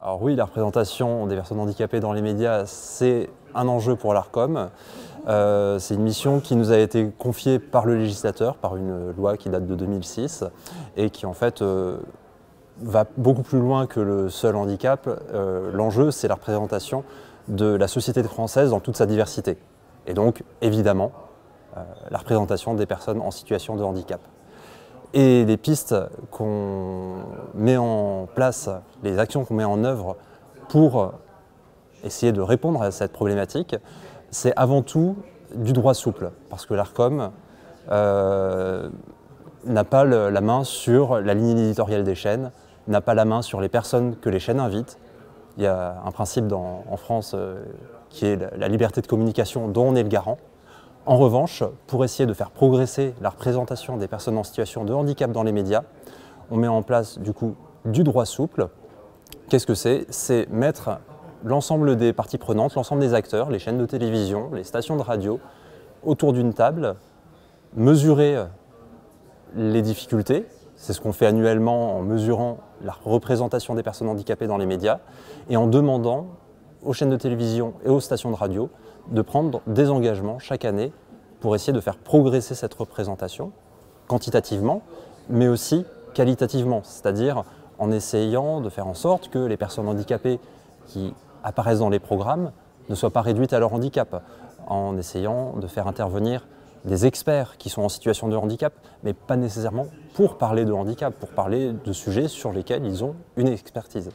Alors oui, la représentation des personnes handicapées dans les médias, c'est un enjeu pour l'Arcom. C'est une mission qui nous a été confiée par le législateur, par une loi qui date de 2006 et qui en fait va beaucoup plus loin que le seul handicap. L'enjeu, c'est la représentation de la société française dans toute sa diversité. Et donc, évidemment, la représentation des personnes en situation de handicap. Et les pistes qu'on met en place, les actions qu'on met en œuvre pour essayer de répondre à cette problématique, c'est avant tout du droit souple. Parce que l'Arcom n'a pas la main sur la ligne éditoriale des chaînes, n'a pas la main sur les personnes que les chaînes invitent. Il y a un principe en France qui est la liberté de communication dont on est le garant. En revanche, pour essayer de faire progresser la représentation des personnes en situation de handicap dans les médias, on met en place du coup du droit souple. Qu'est-ce que c'est? C'est mettre l'ensemble des parties prenantes, l'ensemble des acteurs, les chaînes de télévision, les stations de radio, autour d'une table, mesurer les difficultés. C'est ce qu'on fait annuellement en mesurant la représentation des personnes handicapées dans les médias et en demandant aux chaînes de télévision et aux stations de radio de prendre des engagements chaque année pour essayer de faire progresser cette représentation quantitativement, mais aussi qualitativement, c'est-à-dire en essayant de faire en sorte que les personnes handicapées qui apparaissent dans les programmes ne soient pas réduites à leur handicap, en essayant de faire intervenir des experts qui sont en situation de handicap, mais pas nécessairement pour parler de handicap, pour parler de sujets sur lesquels ils ont une expertise.